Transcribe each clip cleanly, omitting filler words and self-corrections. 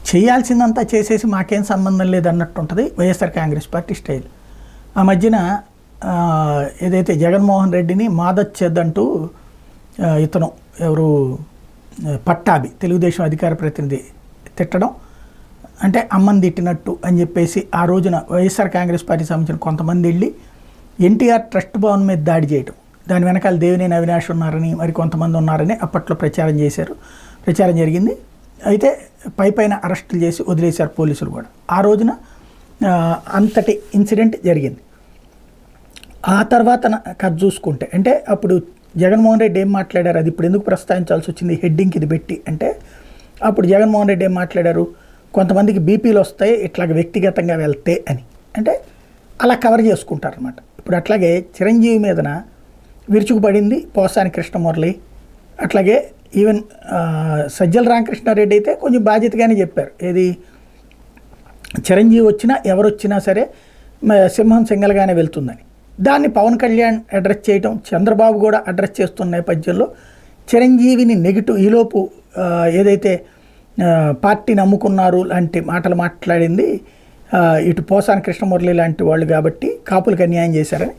చేయాల్సిందంతా చేసేసి మాకేం సంబంధం లేదన్నట్టు ఉంటుంది వైఎస్ఆర్ కాంగ్రెస్ పార్టీ స్టైల్. ఆ మధ్యన ఏదైతే జగన్మోహన్ రెడ్డిని మాదచ్చేద్దంటూ ఇతను ఎవరు పట్టాభి తెలుగుదేశం అధికార ప్రతినిధి తిట్టడం, అంటే అమ్మని తిట్టినట్టు అని చెప్పేసి ఆ రోజున వైఎస్ఆర్ కాంగ్రెస్ పార్టీకి సంబంధించిన కొంతమంది వెళ్ళి ఎన్టీఆర్ ట్రస్ట్ భవన్ మీద దాడి చేయడం, దాని వెనకాల దేవినేని అవినాష్ ఉన్నారని మరి కొంతమంది ఉన్నారని అప్పట్లో ప్రచారం జరిగింది. అయితే పైన అరెస్టులు చేసి వదిలేశారు పోలీసులు కూడా. ఆ రోజున అంతటి ఇన్సిడెంట్ జరిగింది. ఆ తర్వాత కథ చూసుకుంటే అంటే అప్పుడు జగన్మోహన్ రెడ్డి ఏం మాట్లాడారు, అది ఇప్పుడు ఎందుకు ప్రస్తావించాల్సి వచ్చింది హెడ్డింగ్కి ఇది పెట్టి అంటే, అప్పుడు జగన్మోహన్ రెడ్డి ఏం మాట్లాడారు, కొంతమందికి బీపీలు వస్తాయి ఇట్లాగ వ్యక్తిగతంగా వెళ్తే అని, అంటే అలా కవర్ చేసుకుంటారనమాట. ఇప్పుడు అట్లాగే చిరంజీవి మీదన విరుచుకుపడింది పోసాని కృష్ణమురళి, అట్లాగే ఈవెన్ సజ్జల రామకృష్ణారెడ్డి అయితే కొంచెం బాధ్యతగానే చెప్పారు, ఏది చిరంజీవి వచ్చినా ఎవరు వచ్చినా సరే సింహం సింగల్గానే వెళ్తుందని. దాన్ని పవన్ కళ్యాణ్ అడ్రస్ చేయటం, చంద్రబాబు కూడా అడ్రస్ చేస్తున్న నేపథ్యంలో చిరంజీవిని నెగిటివ్ ఈలోపు ఏదైతే పార్టీని నమ్ముకున్నారు లాంటి మాటలు మాట్లాడింది ఇటు పోసాని కృష్ణమురళి లాంటి వాళ్ళు కాబట్టి కాపులకు అన్యాయం చేశారని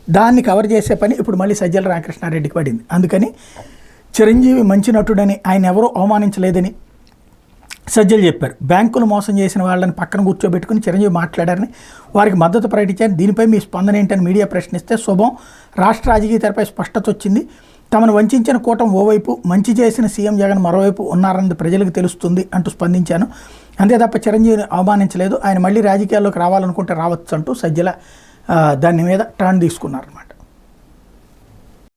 దాన్ని కవర్ చేసే పని ఇప్పుడు మళ్ళీ సజ్జల రామకృష్ణారెడ్డికి పడింది. అందుకని చిరంజీవి మంచి నటుడని ఆయన ఎవరూ అవమానించలేదని సజ్జలు చెప్పారు. బ్యాంకులు మోసం చేసిన వాళ్ళని పక్కన కూర్చోబెట్టుకుని చిరంజీవి మాట్లాడారని వారికి మద్దతు ప్రకటించారు. దీనిపై మీ స్పందన ఏంటని మీడియా ప్రశ్నిస్తే శుభం, రాష్ట్ర రాజకీయ తెరపై స్పష్టత వచ్చింది, తమను వంచిన కూటమి ఓవైపు, మంచి చేసిన సీఎం జగన్ మరోవైపు ఉన్నారన్నది ప్రజలకు తెలుస్తుంది అంటూ స్పందించాను. అంతే తప్ప చిరంజీవిని అవమానించలేదు, ఆయన మళ్ళీ రాజకీయాల్లోకి రావాలనుకుంటే రావచ్చు అంటూ సజ్జల దాని మీద టర్న్ తీసుకున్నారన్నమాట.